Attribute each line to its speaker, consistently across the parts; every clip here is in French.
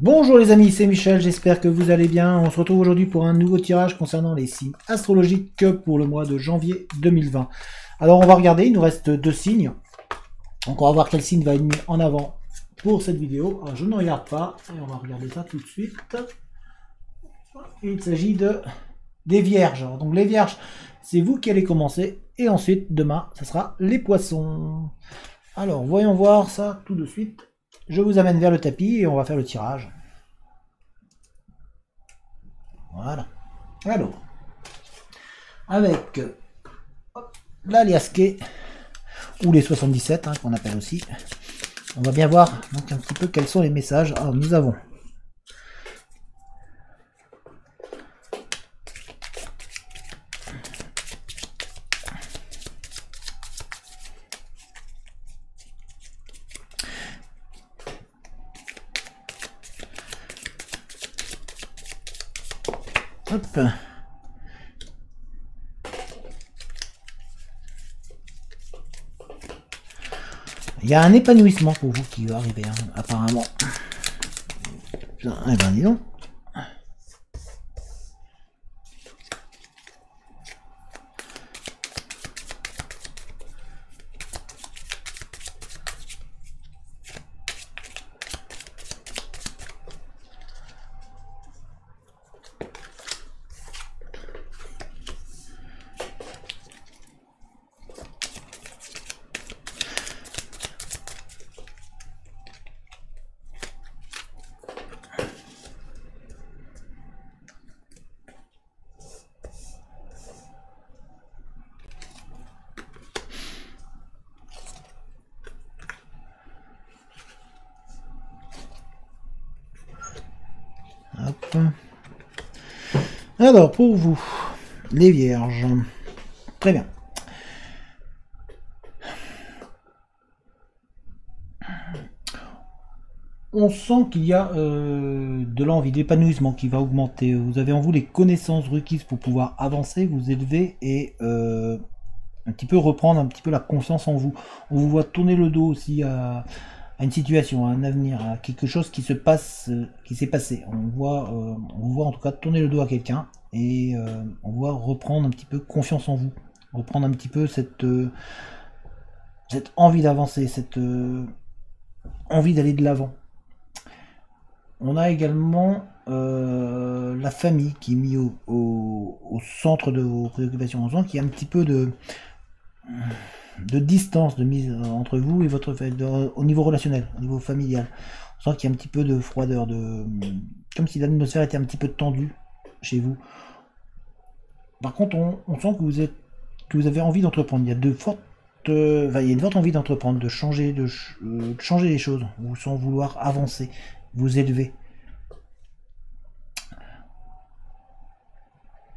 Speaker 1: Bonjour les amis, c'est Michel, j'espère que vous allez bien. On se retrouve aujourd'hui pour un nouveau tirage concernant les signes astrologiques pour le mois de janvier 2020. Alors on va regarder, il nous reste 2 signes. Donc on va voir quel signe va être mis en avant pour cette vidéo. Alors, je ne regarde pas, et on va regarder ça tout de suite. Il s'agit des vierges. Donc les vierges, c'est vous qui allez commencer. Et ensuite, demain, ce sera les poissons. Alors voyons voir ça tout de suite. Je vous amène vers le tapis et on va faire le tirage. Voilà. Alors, avec l'aliasqué, ou les 77, hein, qu'on appelle aussi, on va bien voir donc un petit peu quels sont les messages. Alors, nous avons hop. Il y a un épanouissement pour vous qui va arriver, hein, apparemment. Eh ben dis donc. Hop. Alors, pour vous, les vierges, très bien. On sent qu'il y a de l'envie, d'épanouissement qui va augmenter. Vous avez en vous les connaissances requises pour pouvoir avancer, vous élever et un petit peu reprendre un petit peu la confiance en vous. On vous voit tourner le dos aussi à une situation, à un avenir, à quelque chose qui se passe, qui s'est passé. On vous voit en tout cas tourner le dos à quelqu'un et on voit reprendre un petit peu confiance en vous, reprendre un petit peu cette envie d'avancer, cette envie d'aller de l'avant. On a également la famille qui est mise au centre de vos préoccupations. On sent qu'il y a un petit peu de distance de mise entre vous et votre au niveau relationnel, au niveau familial. On sent qu'il y a un petit peu de froideur, comme si l'atmosphère était un petit peu tendue chez vous. Par contre, on sent que vous avez envie d'entreprendre. Il y a il y a une forte envie d'entreprendre, de changer les choses, vous sans vouloir avancer, vous élever.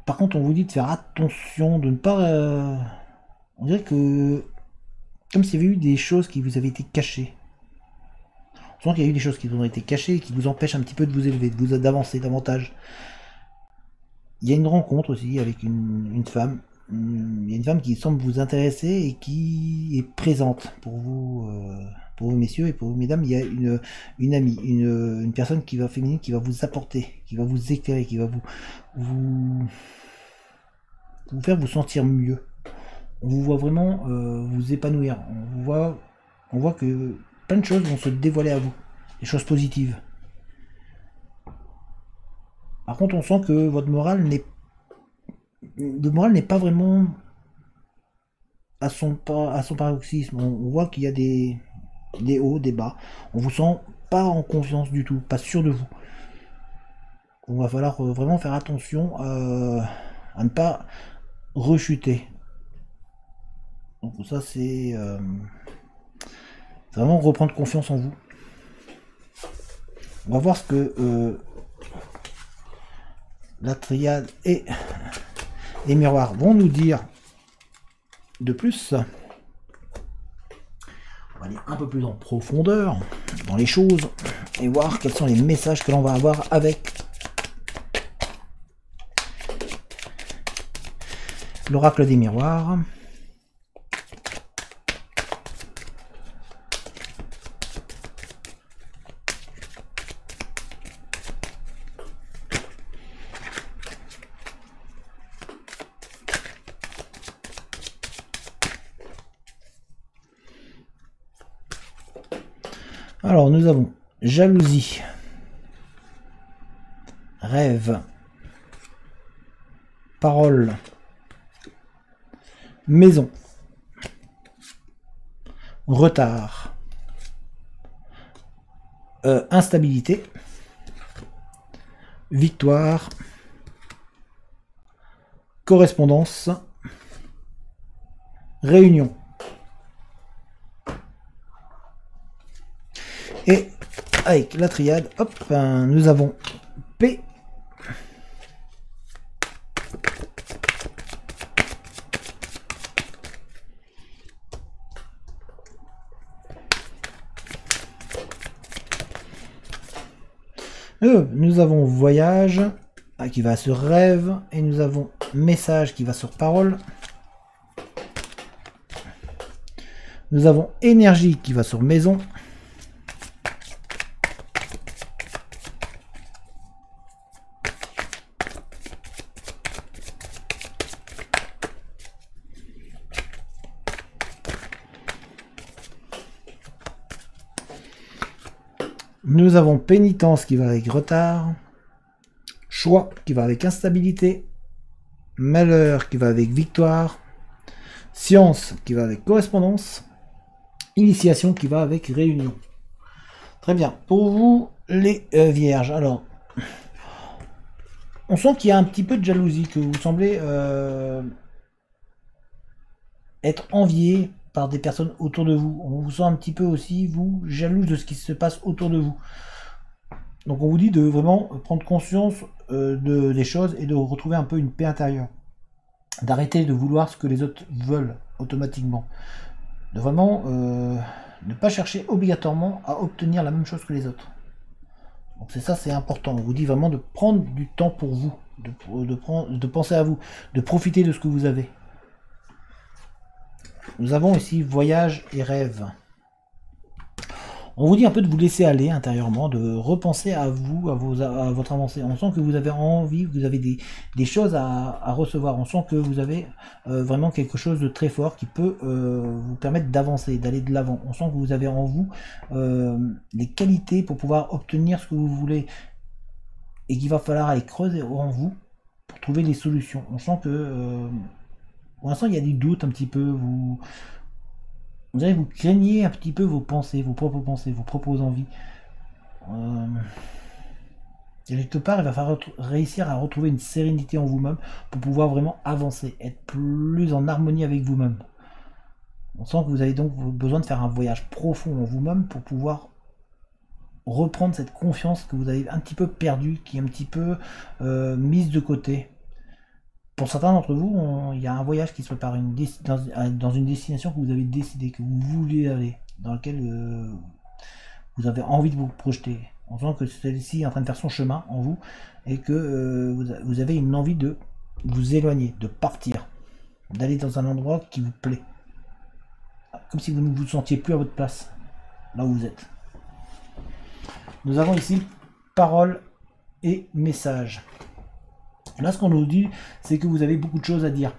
Speaker 1: Par contre, on vous dit de faire attention, de ne pas... on dirait que... comme s'il y avait eu des choses qui vous avaient été cachées. On sent qu'il y a eu des choses qui vous ont été cachées et qui vous empêchent un petit peu de vous élever, d'avancer davantage. Il y a une rencontre aussi avec une femme. Il y a une femme qui semble vous intéresser et qui est présente pour vous messieurs, et pour vous mesdames. Il y a une amie, une personne féminine qui va vous apporter, qui va vous éclairer, qui va vous faire vous sentir mieux. On vous voit vraiment vous épanouir. On voit que plein de choses vont se dévoiler à vous, des choses positives. Par contre, on sent que votre morale n'est pas vraiment à son paroxysme. On voit qu'il y a des hauts, des bas. On vous sent pas en confiance du tout, pas sûr de vous. On va falloir vraiment faire attention à ne pas rechuter. Donc ça c'est vraiment reprendre confiance en vous. On va voir ce que la triade et les miroirs vont nous dire de plus. On va aller un peu plus en profondeur dans les choses et voir quels sont les messages que l'on va avoir avec l'oracle des miroirs. Alors, nous avons jalousie, rêve, parole, maison, retard, instabilité, victoire, correspondance, réunion. Et avec la triade, hop, nous avons P, nous avons voyage qui va sur rêve, et nous avons message qui va sur parole. Nous avons énergie qui va sur maison. Nous avons pénitence qui va avec retard, choix qui va avec instabilité, malheur qui va avec victoire, science qui va avec correspondance, initiation qui va avec réunion. Très bien. Pour vous, les vierges, alors, on sent qu'il y a un petit peu de jalousie, que vous semblez être envié par des personnes autour de vous. On vous sent un petit peu aussi, vous, jaloux de ce qui se passe autour de vous. Donc on vous dit de vraiment prendre conscience des choses et de retrouver un peu une paix intérieure. D'arrêter de vouloir ce que les autres veulent automatiquement. De vraiment ne pas chercher obligatoirement à obtenir la même chose que les autres. Donc c'est ça, c'est important. On vous dit vraiment de prendre du temps pour vous, de penser à vous, de profiter de ce que vous avez. Nous avons ici voyage et rêve. On vous dit un peu de vous laisser aller intérieurement, de repenser à vous, à votre avancée. On sent que vous avez envie, vous avez des choses à recevoir. On sent que vous avez vraiment quelque chose de très fort qui peut vous permettre d'avancer, d'aller de l'avant. On sent que vous avez en vous les qualités pour pouvoir obtenir ce que vous voulez. Et qu'il va falloir aller creuser en vous pour trouver des solutions. On sent que pour l'instant, il y a du doute un petit peu. Vous craignez un petit peu vos pensées, vos propres envies. Et quelque part, il va falloir réussir à retrouver une sérénité en vous-même pour pouvoir vraiment avancer, être plus en harmonie avec vous-même. On sent que vous avez donc besoin de faire un voyage profond en vous-même pour pouvoir reprendre cette confiance que vous avez un petit peu perdue, qui est un petit peu mise de côté. Pour certains d'entre vous, il y a un voyage qui se prépare dans une destination que vous avez décidé, que vous voulez aller, dans laquelle vous avez envie de vous projeter. On sent que celle-ci est en train de faire son chemin en vous et que vous avez une envie de vous éloigner, de partir, d'aller dans un endroit qui vous plaît. Comme si vous ne vous sentiez plus à votre place, là où vous êtes. Nous avons ici parole et message. Là, ce qu'on nous dit, c'est que vous avez beaucoup de choses à dire.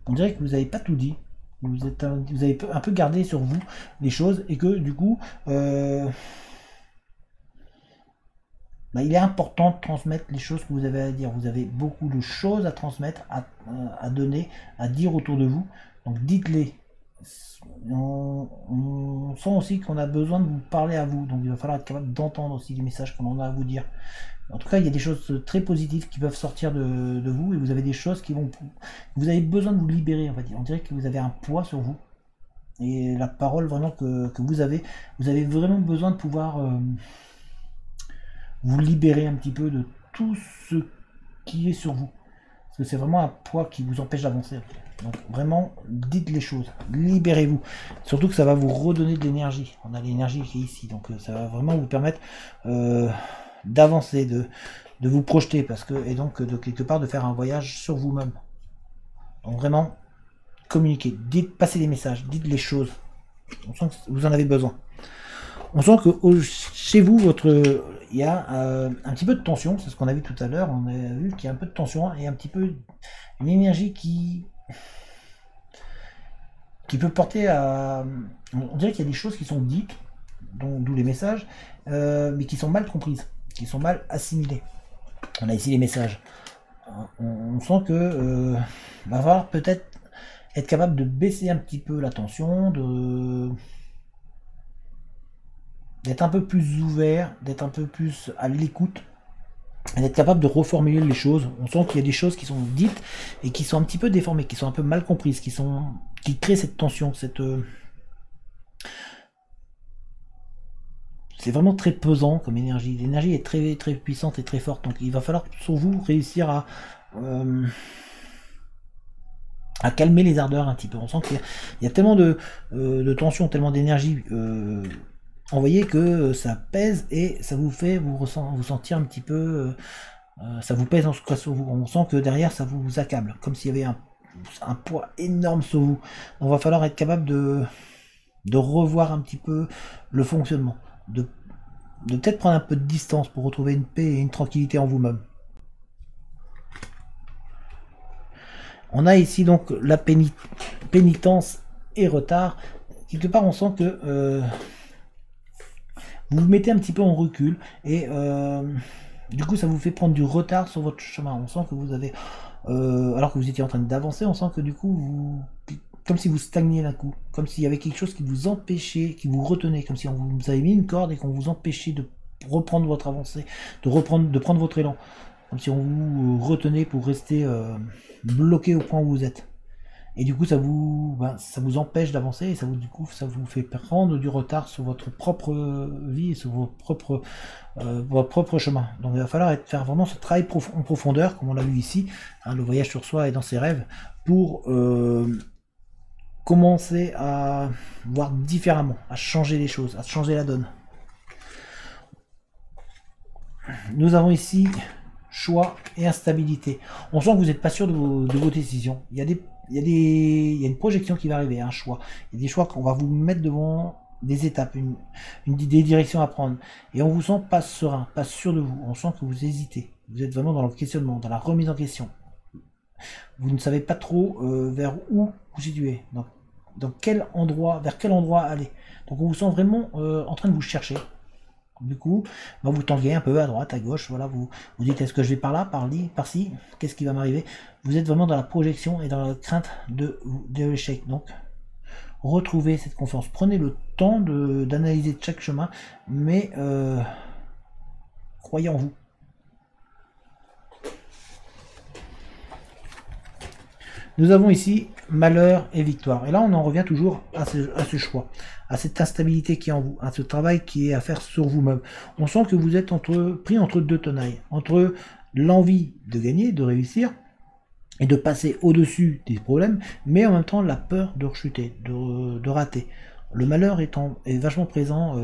Speaker 1: On dirait que vous n'avez pas tout dit. Vous avez un peu gardé sur vous les choses et que du coup, il est important de transmettre les choses que vous avez à dire. Vous avez beaucoup de choses à transmettre, à donner, à dire autour de vous. Donc dites-les. On sent aussi qu'on a besoin de vous parler à vous. Donc il va falloir être capable d'entendre aussi les messages qu'on a à vous dire. En tout cas, il y a des choses très positives qui peuvent sortir de vous et vous avez des choses qui vont... Vous avez besoin de vous libérer, en fait. On dirait que vous avez un poids sur vous. Et la parole vraiment que vous avez vraiment besoin de pouvoir vous libérer un petit peu de tout ce qui est sur vous. Parce que c'est vraiment un poids qui vous empêche d'avancer. Donc vraiment, dites les choses, libérez-vous. Surtout que ça va vous redonner de l'énergie. On a l'énergie qui est ici, donc ça va vraiment vous permettre... d'avancer, de vous projeter, et donc de quelque part de faire un voyage sur vous-même. Donc vraiment, communiquez, passez des messages, dites les choses. On sent que vous en avez besoin. On sent que chez vous, il y a un petit peu de tension, c'est ce qu'on a vu tout à l'heure, on a vu qu'il y a un peu de tension et un petit peu une énergie qui peut porter à... On dirait qu'il y a des choses qui sont dites, d'où les messages, mais qui sont mal comprises, qui sont mal assimilées. On a ici les messages. On sent que va falloir peut-être être capable de baisser un petit peu la tension, d'être un peu plus ouvert, d'être un peu plus à l'écoute, et d'être capable de reformuler les choses. On sent qu'il y a des choses qui sont dites et qui sont un petit peu déformées, qui sont un peu mal comprises, qui créent cette tension, c'est vraiment très pesant comme énergie. L'énergie est très très puissante et très forte, donc il va falloir sur vous réussir à calmer les ardeurs un petit peu. On sent qu'il y a tellement de tension, tellement d'énergie envoyée que ça pèse et ça vous fait vous sentir un petit peu, ça vous pèse en tout cas sur vous. On sent que derrière ça vous accable, comme s'il y avait un poids énorme sur vous. Donc, il va falloir être capable de revoir un petit peu le fonctionnement, de peut-être prendre un peu de distance pour retrouver une paix et une tranquillité en vous-même. On a ici donc la pénitence et retard. Quelque part on sent que vous vous mettez un petit peu en recul et du coup ça vous fait prendre du retard sur votre chemin. On sent que vous avez, alors que vous étiez en train d'avancer, on sent que du coup comme si vous stagniez d'un coup, comme s'il y avait quelque chose qui vous empêchait, qui vous retenait, comme si on vous avait mis une corde et qu'on vous empêchait de reprendre votre avancée, de prendre votre élan, comme si on vous retenait pour rester bloqué au point où vous êtes. Et du coup ça vous empêche d'avancer et du coup ça vous fait prendre du retard sur votre propre vie et sur votre propre chemin. Donc il va falloir faire vraiment ce travail en profondeur, comme on l'a vu ici, hein, le voyage sur soi et dans ses rêves, pour commencer à voir différemment, à changer les choses, à changer la donne. Nous avons ici choix et instabilité. On sent que vous n'êtes pas sûr de vos décisions. Il y a une projection qui va arriver, un choix. Il y a des choix qu'on va vous mettre devant des étapes, des directions à prendre. Et on vous sent pas serein, pas sûr de vous. On sent que vous hésitez. Vous êtes vraiment dans le questionnement, dans la remise en question. Vous ne savez pas trop vers où vous situez. Vers quel endroit aller. Donc on vous sent vraiment en train de vous chercher. Du coup, vous tanguez un peu à droite, à gauche, voilà, vous dites est-ce que je vais par là, par-ci, qu'est-ce qui va m'arriver? Vous êtes vraiment dans la projection et dans la crainte de l'échec. Donc, retrouvez cette confiance. Prenez le temps d'analyser chaque chemin, mais croyez en vous. Nous avons ici malheur et victoire. Et là, on en revient toujours à ce choix, à cette instabilité qui est en vous, à ce travail qui est à faire sur vous-même. On sent que vous êtes pris entre deux tenailles, entre l'envie de gagner, de réussir, et de passer au-dessus des problèmes, mais en même temps la peur de rechuter, de rater. Le malheur est vachement présent.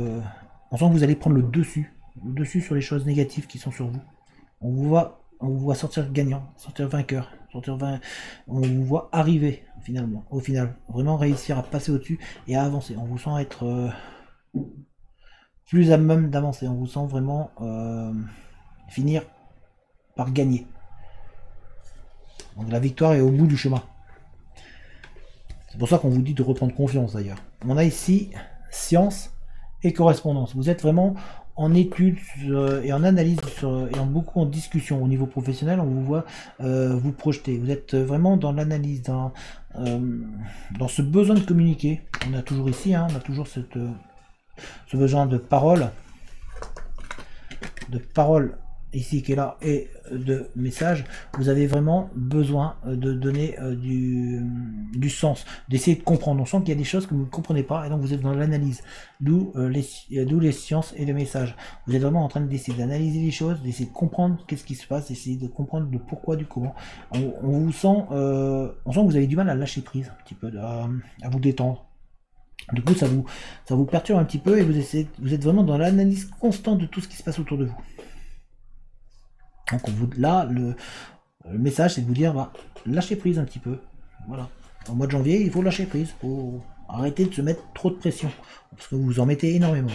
Speaker 1: On sent que vous allez prendre le dessus sur les choses négatives qui sont sur vous. On vous voit sortir gagnant, sortir vainqueur. On vous voit arriver au final, vraiment réussir à passer au-dessus et à avancer. On vous sent être plus à même d'avancer. On vous sent vraiment finir par gagner. Donc la victoire est au bout du chemin. C'est pour ça qu'on vous dit de reprendre confiance d'ailleurs. On a ici science et correspondance. Vous êtes vraiment en études et en analyse et beaucoup en discussion au niveau professionnel. On vous voit vous projeter. Vous êtes vraiment dans l'analyse, dans ce besoin de communiquer. On a toujours ici, on a toujours ce besoin de parole ici qui est là et de messages. Vous avez vraiment besoin de donner du sens, d'essayer de comprendre. On sent qu'il y a des choses que vous ne comprenez pas et donc vous êtes dans l'analyse, d'où les sciences et les messages. Vous êtes vraiment en train d'essayer d'analyser les choses, d'essayer de comprendre qu'est-ce qui se passe, d'essayer de comprendre le pourquoi du comment. On vous sent, on sent que vous avez du mal à lâcher prise un petit peu, à vous détendre. Du coup ça vous perturbe un petit peu et vous êtes vraiment dans l'analyse constante de tout ce qui se passe autour de vous. Donc là, le message c'est de vous dire, lâchez prise un petit peu. Voilà. Au mois de janvier, il faut lâcher prise. Il faut arrêter de se mettre trop de pression. Parce que vous en mettez énormément.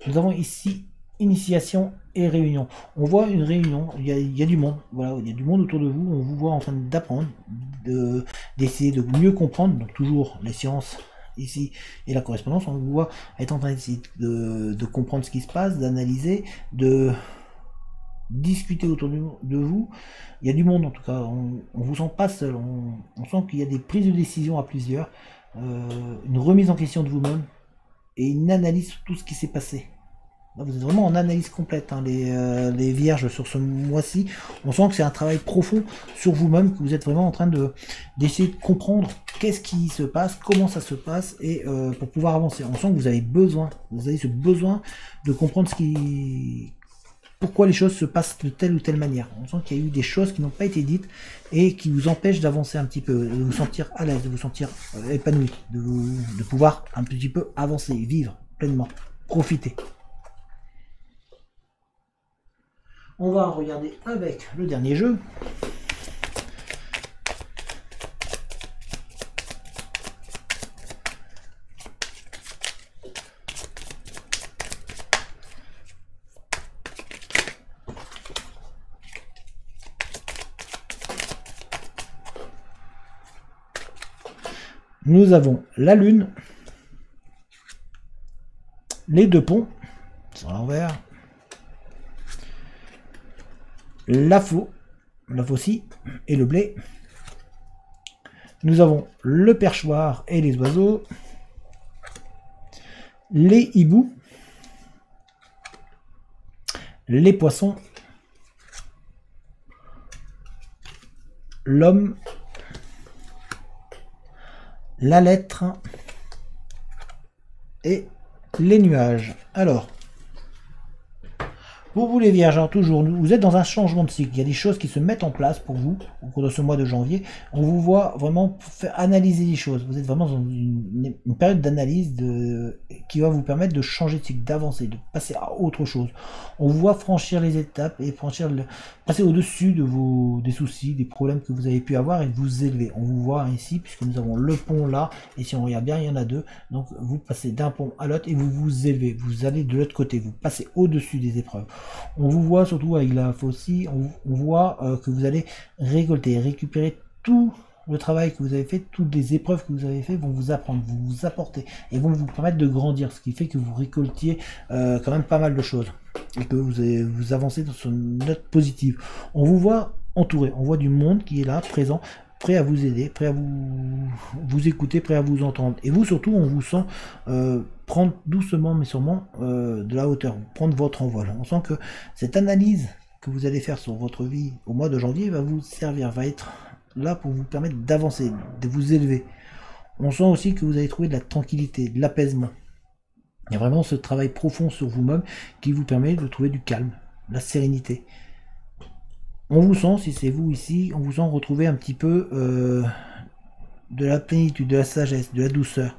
Speaker 1: Nous avons ici initiation et réunion. On voit une réunion, il y a du monde. Voilà, il y a du monde autour de vous. On vous voit en train d'apprendre, d'essayer de mieux comprendre. Donc toujours les sciences ici et la correspondance, on vous voit être en train d'essayer de comprendre ce qui se passe, d'analyser, de discuter autour de vous. Il y a du monde en tout cas, on vous sent pas seul, on sent qu'il y a des prises de décision à plusieurs, une remise en question de vous-même et une analyse sur tout ce qui s'est passé. Là, vous êtes vraiment en analyse complète, hein, les vierges sur ce mois-ci. On sent que c'est un travail profond sur vous-même, que vous êtes vraiment en train d'essayer de comprendre qu'est-ce qui se passe, comment ça se passe, et pour pouvoir avancer. On sent que vous avez ce besoin de comprendre pourquoi les choses se passent de telle ou telle manière. On sent qu'il y a eu des choses qui n'ont pas été dites et qui vous empêchent d'avancer un petit peu, de vous sentir à l'aise, de vous sentir épanoui, de pouvoir un petit peu avancer, vivre pleinement, profiter. On va regarder avec le dernier jeu. Nous avons la lune, les deux ponts, sur l'envers, la faucille et le blé. Nous avons le perchoir et les oiseaux, les hiboux, les poissons, l'homme, la lettre et les nuages. Alors, pour vous les vierges, alors toujours, vous êtes dans un changement de cycle. Il y a des choses qui se mettent en place pour vous au cours de ce mois de janvier. On vous voit vraiment faire analyser les choses. Vous êtes vraiment dans une période d'analyse qui va vous permettre de changer de cycle, d'avancer, de passer à autre chose. On vous voit franchir les étapes et passer au-dessus des soucis, des problèmes que vous avez pu avoir et de vous élever. On vous voit ici, puisque nous avons le pont là, et si on regarde bien, il y en a deux. Donc vous passez d'un pont à l'autre et vous vous élevez. Vous allez de l'autre côté, vous passez au-dessus des épreuves. On vous voit surtout avec la faucille, on voit que vous allez récupérer tout le travail que vous avez fait, toutes les épreuves que vous avez fait vont vous apprendre, vous apporter et vont vous permettre de grandir, ce qui fait que vous récoltiez quand même pas mal de choses et que vous avancez dans une note positive. On vous voit entouré, on voit du monde qui est là, présent, prêt à vous aider, prêt à vous écouter, prêt à vous entendre. Et vous surtout, on vous sent prendre doucement mais sûrement de la hauteur, prendre votre envol. On sent que cette analyse que vous allez faire sur votre vie au mois de janvier va vous servir, va être là pour vous permettre d'avancer, de vous élever. On sent aussi que vous allez trouver de la tranquillité, de l'apaisement. Il y a vraiment ce travail profond sur vous-même qui vous permet de trouver du calme, de la sérénité. On vous sent, si c'est vous ici, on vous sent retrouver un petit peu de la plénitude, de la sagesse, de la douceur.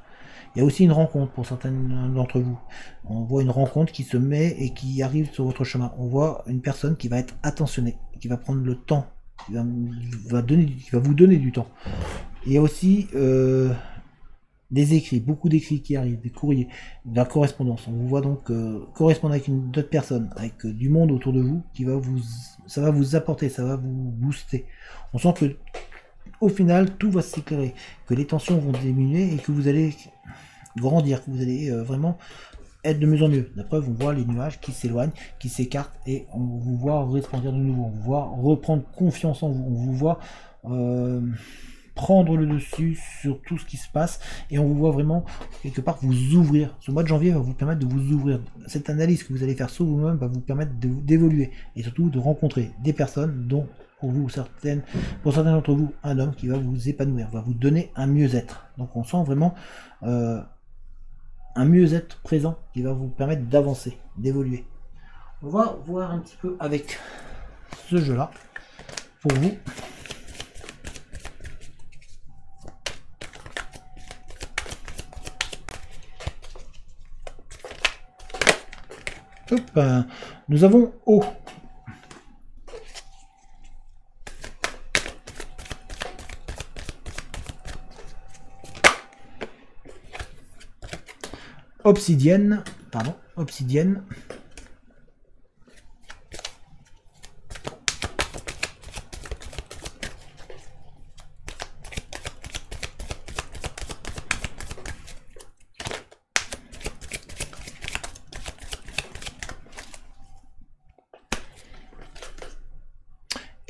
Speaker 1: Il y a aussi une rencontre pour certains d'entre vous. On voit une rencontre qui se met et qui arrive sur votre chemin. On voit une personne qui va être attentionnée, qui va prendre le temps, qui va vous donner du temps. Il y a aussi des écrits, beaucoup d'écrits qui arrivent, des courriers, de la correspondance. On vous voit donc correspondre avec d'autres personnes, avec du monde autour de vous, ça va vous apporter, ça va vous booster. On sent que au final, tout va s'éclairer, que les tensions vont diminuer et que vous allez grandir, que vous allez vraiment être de mieux en mieux. La preuve, on voit les nuages qui s'éloignent, qui s'écartent et on vous voit resplendir de nouveau. On vous voit reprendre confiance en vous. On vous voit prendre le dessus sur tout ce qui se passe et on vous voit vraiment quelque part vous ouvrir. Ce mois de janvier va vous permettre de vous ouvrir. Cette analyse que vous allez faire sur vous-même va vous permettre d'évoluer et surtout de rencontrer des personnes dont pour certains d'entre vous, un homme qui va vous épanouir, va vous donner un mieux-être. Donc on sent vraiment un mieux-être présent qui va vous permettre d'avancer, d'évoluer. On va voir un petit peu avec ce jeu-là pour vous. Hop, nous avons eau. Obsidienne, pardon, obsidienne.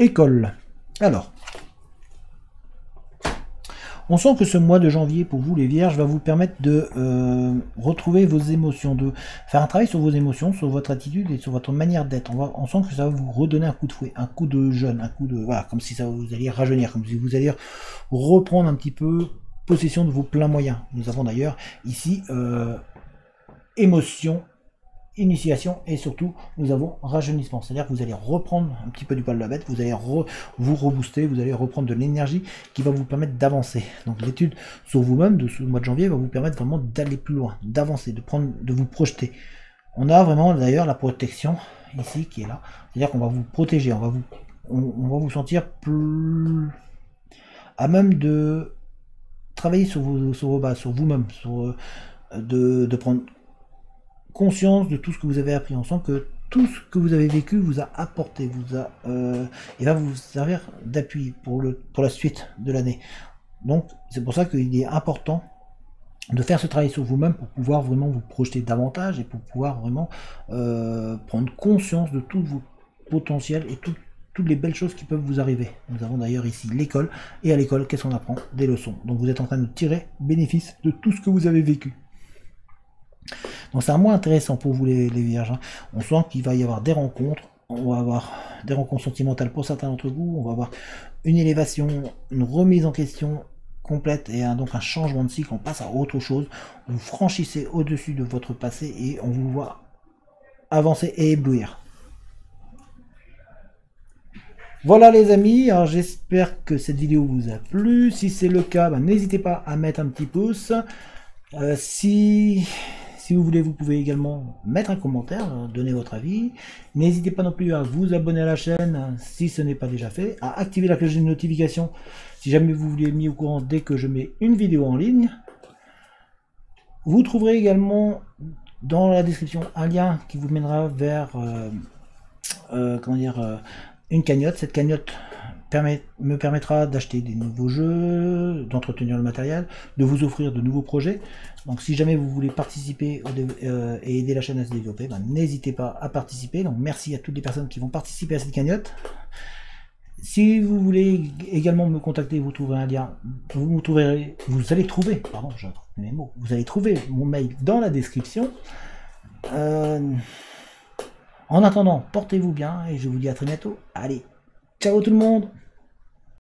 Speaker 1: école. Alors, on sent que ce mois de janvier, pour vous les vierges, va vous permettre de retrouver vos émotions, de faire un travail sur vos émotions, sur votre attitude et sur votre manière d'être. On sent que ça va vous redonner un coup de fouet, un coup de jeune, un coup de... Voilà, comme si ça vous alliez rajeunir, comme si vous alliez reprendre un petit peu possession de vos pleins moyens. Nous avons d'ailleurs ici émotion, initiation et surtout nous avons rajeunissement, c'est à dire que vous allez reprendre un petit peu du poil de la bête, vous allez vous rebooster, vous allez reprendre de l'énergie qui va vous permettre d'avancer. Donc l'étude sur vous-même de ce mois de janvier va vous permettre vraiment d'aller plus loin, d'avancer, de vous projeter. On a vraiment d'ailleurs la protection ici qui est là, c'est à dire qu'on va vous protéger, on va vous sentir plus à même de travailler sur vos bases, sur vous-même, de prendre conscience de tout ce que vous avez appris. On sent que tout ce que vous avez vécu vous a apporté, et va vous servir d'appui pour la suite de l'année. Donc c'est pour ça qu'il est important de faire ce travail sur vous-même pour pouvoir vraiment vous projeter davantage et pour pouvoir vraiment prendre conscience de tous vos potentiels et toutes les belles choses qui peuvent vous arriver. Nous avons d'ailleurs ici l'école, et à l'école, qu'est-ce qu'on apprend? Des leçons. Donc vous êtes en train de tirer bénéfice de tout ce que vous avez vécu. Donc c'est un mois intéressant pour vous les vierges. On sent qu'il va y avoir des rencontres, on va avoir des rencontres sentimentales pour certains d'entre vous, on va avoir une élévation, une remise en question complète et donc un changement de cycle, on passe à autre chose, vous franchissez au-dessus de votre passé et on vous voit avancer et éblouir. Voilà les amis, alors j'espère que cette vidéo vous a plu. Si c'est le cas, n'hésitez pas à mettre un petit pouce. Si vous voulez, vous pouvez également mettre un commentaire, donner votre avis. N'hésitez pas non plus à vous abonner à la chaîne si ce n'est pas déjà fait, à activer la cloche de notification si jamais vous voulez être mis au courant dès que je mets une vidéo en ligne. Vous trouverez également dans la description un lien qui vous mènera vers une cagnotte. Cette cagnotte me permettra d'acheter des nouveaux jeux, d'entretenir le matériel, de vous offrir de nouveaux projets. Donc si jamais vous voulez participer et aider la chaîne à se développer, n'hésitez pas à participer. Donc merci à toutes les personnes qui vont participer à cette cagnotte. Si vous voulez également me contacter, vous trouverez un lien, vous allez trouver mon mail dans la description. En attendant, portez-vous bien et je vous dis à très bientôt. Allez, ciao tout le monde!